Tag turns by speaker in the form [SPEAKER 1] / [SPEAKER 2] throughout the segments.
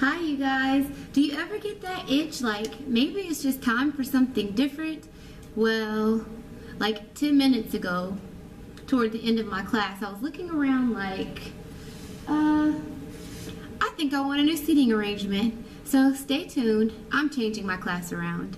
[SPEAKER 1] Hi you guys. Do you ever get that itch like maybe it's just time for something different? Well, like 10 minutes ago, toward the end of my class, I was looking around like, I think I want a new seating arrangement. So stay tuned. I'm changing my class around.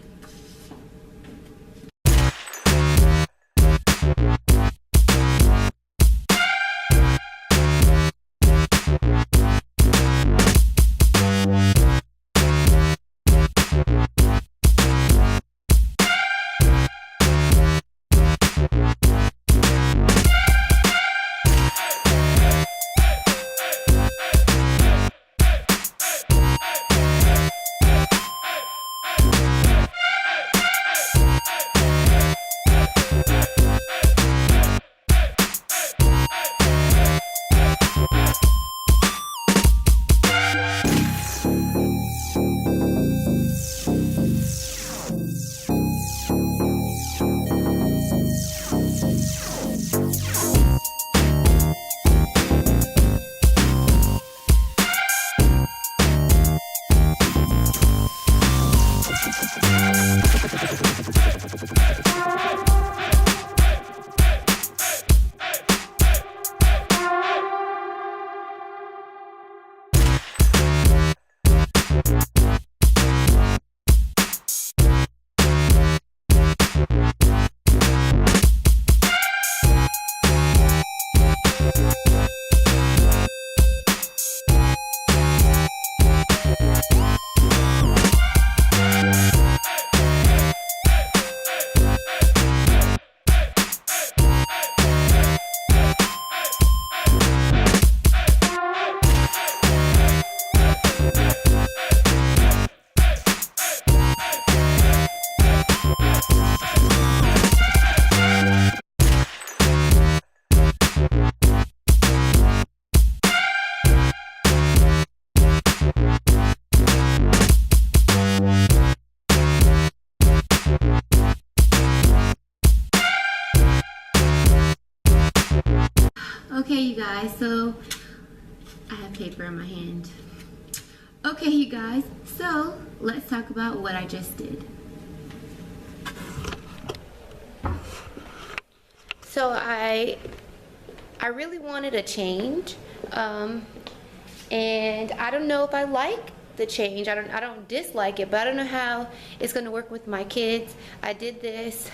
[SPEAKER 1] Okay, you guys, so I have paper in my hand. Okay, you guys, so let's talk about what I just did. So I really wanted a change, and I don't know if I like the change. I don't dislike it, but I don't know how it's going to work with my kids. I did this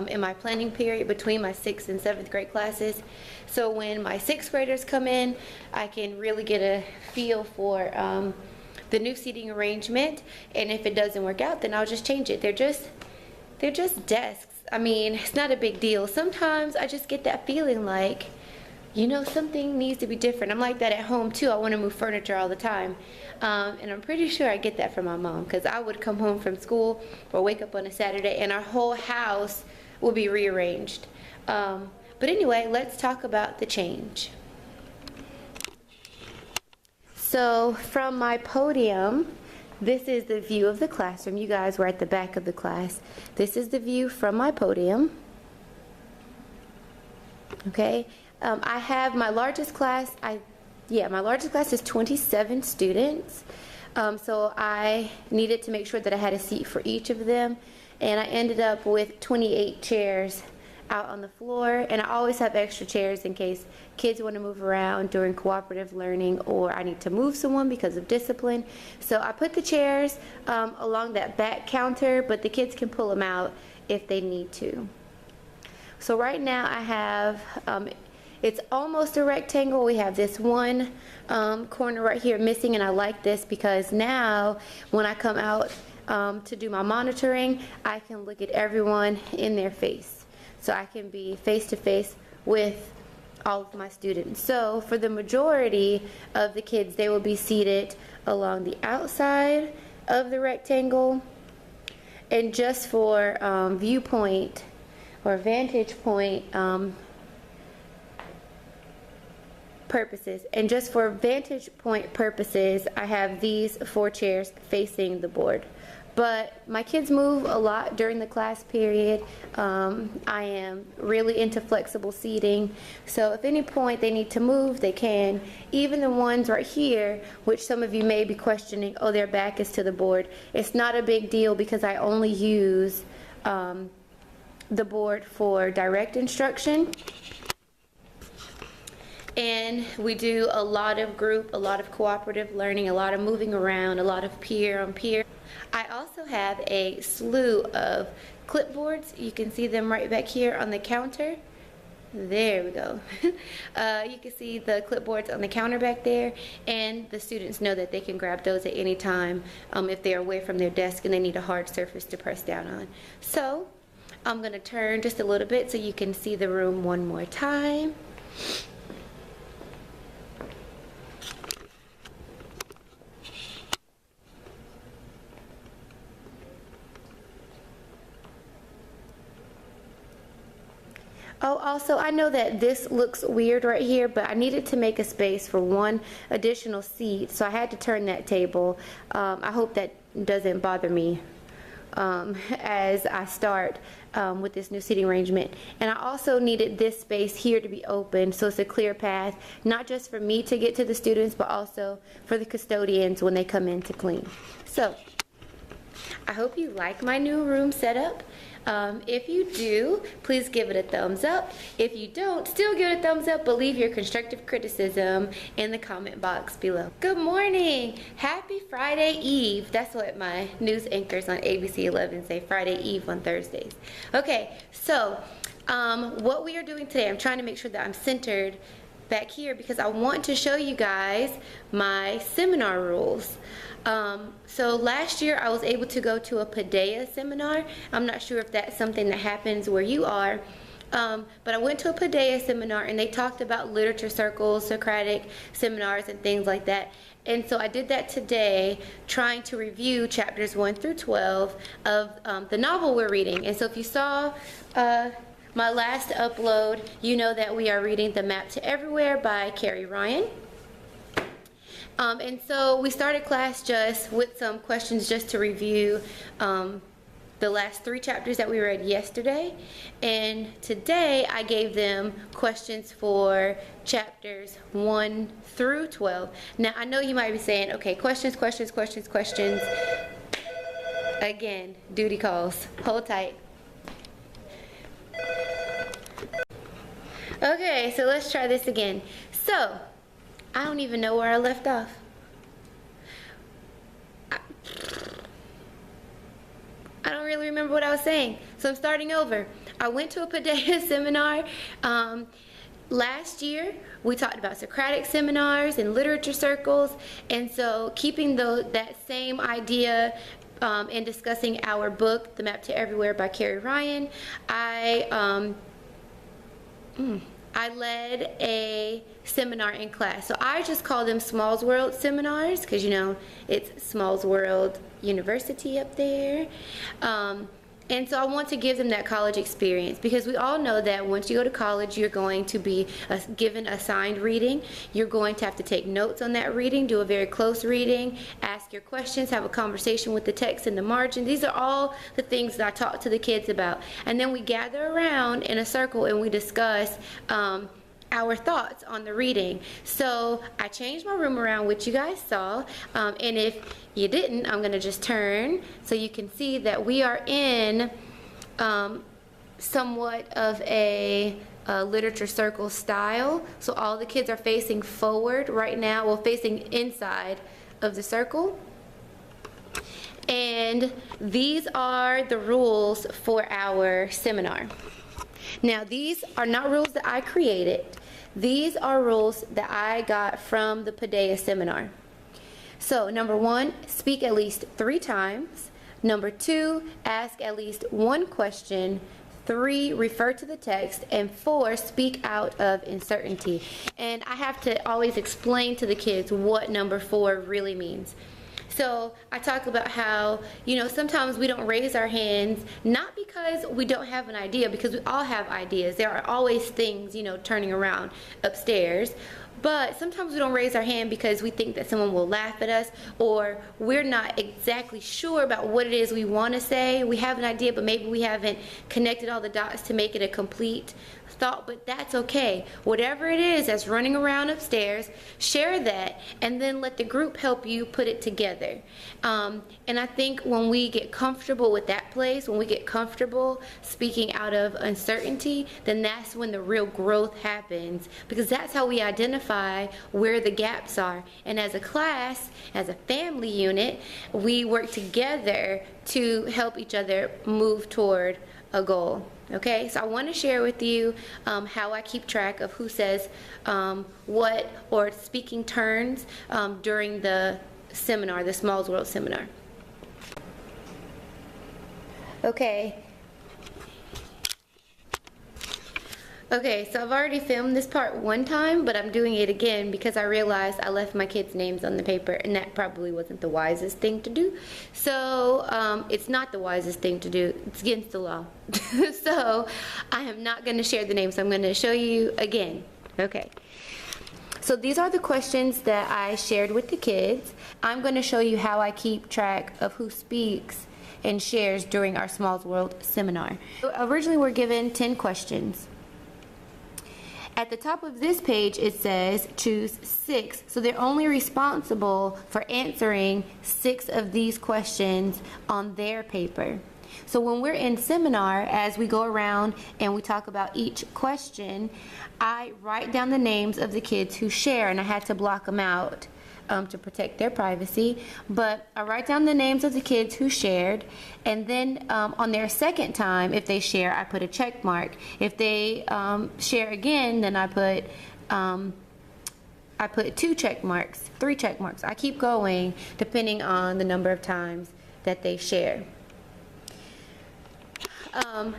[SPEAKER 1] in my planning period between my 6th and 7th grade classes. So when my 6th graders come in, I can really get a feel for the new seating arrangement, and if it doesn't work out, then I'll just change it. They're just desks. I mean, it's not a big deal. Sometimes I just get that feeling like, you know, something needs to be different. I'm like that at home too. I want to move furniture all the time. And I'm pretty sure I get that from my mom, because I would come home from school or wake up on a Saturday and our whole house will be rearranged. But anyway, let's talk about the change. So from my podium, this is the view of the classroom. You guys were at the back of the class. This is the view from my podium. Okay. I have my largest class. My largest class is 27 students. So I needed to make sure that I had a seat for each of them, and I ended up with 28 chairs out on the floor, and I always have extra chairs in case kids want to move around during cooperative learning or I need to move someone because of discipline. So I put the chairs along that back counter, but the kids can pull them out if they need to. So right now I have it's almost a rectangle. We have this one corner right here missing, and I like this because now when I come out to do my monitoring, I can look at everyone in their face. So I can be face to face with all of my students. So for the majority of the kids, they will be seated along the outside of the rectangle. And just for viewpoint or vantage point purposes, I have these 4 chairs facing the board. But my kids move a lot during the class period. I am really into flexible seating. So if any point they need to move, they can. Even the ones right here, which some of you may be questioning, oh, their back is to the board. It's not a big deal because I only use the board for direct instruction. And we do a lot of group, a lot of cooperative learning, a lot of moving around, a lot of peer on peer. I also have a slew of clipboards. You can see them right back here on the counter. There we go. You can see the clipboards on the counter back there, and the students know that they can grab those at any time if they're away from their desk and they need a hard surface to press down on. So I'm going to turn just a little bit so you can see the room one more time. Oh, also, I know that this looks weird right here, but I needed to make a space for one additional seat, so I had to turn that table. I hope that doesn't bother me as I start with this new seating arrangement. And I also needed this space here to be open, so it's a clear path, not just for me to get to the students, but also for the custodians when they come in to clean. So, I hope you like my new room setup. If you do, please give it a thumbs up. If you don't, still give it a thumbs up, but leave your constructive criticism in the comment box below. Good morning. Happy Friday Eve. That's what my news anchors on ABC 11 say, Friday Eve on Thursdays. Okay, so what we are doing today, I'm trying to make sure that I'm centered back here because I want to show you guys my seminar rules. So last year I was able to go to a Paideia seminar. I'm not sure if that's something that happens where you are, but I went to a Paideia seminar and they talked about literature circles, Socratic seminars and things like that. And so I did that today, trying to review chapters 1 through 12 of the novel we're reading. And so if you saw my last upload, you know that we are reading The Map to Everywhere by Carrie Ryan. And so we started class just with some questions just to review the last 3 chapters that we read yesterday. And today I gave them questions for chapters 1 through 12. Now I know you might be saying, okay, questions. Again, duty calls. Hold tight. Okay, so let's try this again. So, I don't even know where I left off. I don't really remember what I was saying, so I'm starting over. I went to a Paideia seminar. Last year, we talked about Socratic seminars and literature circles, and so keeping that same idea and discussing our book, The Map to Everywhere by Carrie Ryan, I led a seminar in class. So I just call them Smalls World seminars because, you know, it's Smalls World University up there. And so I want to give them that college experience because we all know that once you go to college, you're going to be given assigned reading. You're going to have to take notes on that reading, do a very close reading, ask your questions, have a conversation with the text in the margin. These are all the things that I talk to the kids about. And then we gather around in a circle and we discuss our thoughts on the reading. So I changed my room around, which you guys saw, and if you didn't, I'm going to just turn so you can see that we are in somewhat of a literature circle style. So all the kids are facing forward right now, well, facing inside of the circle. And these are the rules for our seminar. Now, these are not rules that I created. These are rules that I got from the Paideia seminar. So, number 1, speak at least 3 times. Number 2, ask at least 1 question. 3, refer to the text. And 4, speak out of uncertainty. And I have to always explain to the kids what number 4 really means. So I talk about how, you know, sometimes we don't raise our hands, not because we don't have an idea, because we all have ideas. There are always things, you know, turning around upstairs. But sometimes we don't raise our hand because we think that someone will laugh at us, or we're not exactly sure about what it is we want to say. We have an idea, but maybe we haven't connected all the dots to make it a complete thought, but that's okay. Whatever it is that's running around upstairs, share that, and then let the group help you put it together. And I think when we get comfortable with that place, when we get comfortable speaking out of uncertainty, then that's when the real growth happens, because that's how we identify where the gaps are. And as a class, as a family unit, we work together to help each other move toward a goal. Okay, so I want to share with you how I keep track of who says what or speaking turns during the seminar, the Smalls World seminar. Okay. Okay, so I've already filmed this part one time, but I'm doing it again because I realized I left my kids' names on the paper, and that probably wasn't the wisest thing to do. So it's not the wisest thing to do. It's against the law. So I am not going to share the names. I'm going to show you again. Okay. So these are the questions that I shared with the kids. I'm going to show you how I keep track of who speaks and shares during our Smalls World seminar. So originally we're given 10 questions. At the top of this page it says choose 6, so they're only responsible for answering 6 of these questions on their paper. So when we're in seminar, as we go around and we talk about each question, I write down the names of the kids who share, and I had to block them out to protect their privacy, but I write down the names of the kids who shared, and then on their second time, if they share, I put a check mark. If they share again, then I put 2 check marks, 3 check marks. I keep going depending on the number of times that they share.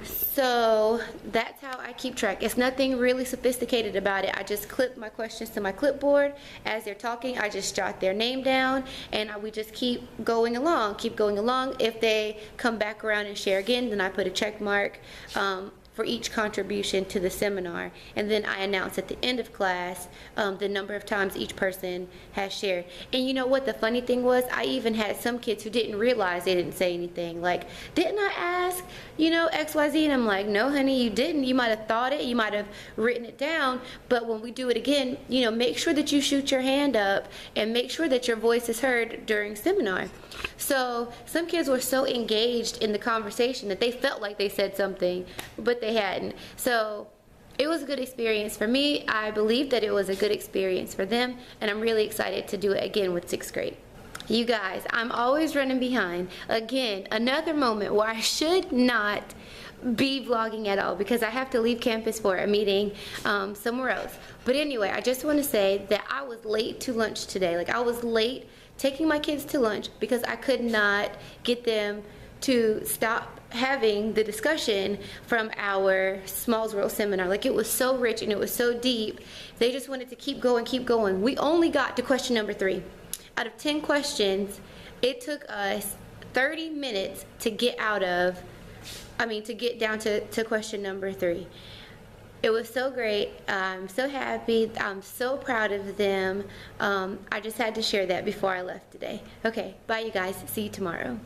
[SPEAKER 1] So that's how I keep track. It's nothing really sophisticated about it. I just clip my questions to my clipboard. As they're talking, I just jot their name down, and we just keep going along. If they come back around and share again, then I put a check mark for each contribution to the seminar, and then I announce at the end of class the number of times each person has shared. And you know what the funny thing was? I even had some kids who didn't realize they didn't say anything. Like, didn't I ask, XYZ? And I'm like, no honey, you didn't. You might have thought it, you might have written it down, but when we do it again, make sure that you shoot your hand up and make sure that your voice is heard during seminar. So some kids were so engaged in the conversation that they felt like they said something, but they hadn't. So it was a good experience for me. I believe that it was a good experience for them, and I'm really excited to do it again with 6th grade. You guys, I'm always running behind. Again, another moment where I should not be vlogging at all because I have to leave campus for a meeting somewhere else. But anyway, I just want to say that I was late to lunch today. Like, I was late taking my kids to lunch because I could not get them to stop having the discussion from our Smalls World seminar. Like, it was so rich and it was so deep. They just wanted to keep going, keep going. We only got to question number 3. Out of 10 questions, it took us 30 minutes to get down to question number 3. It was so great. I'm so happy. I'm so proud of them. I just had to share that before I left today. Okay, bye you guys. See you tomorrow.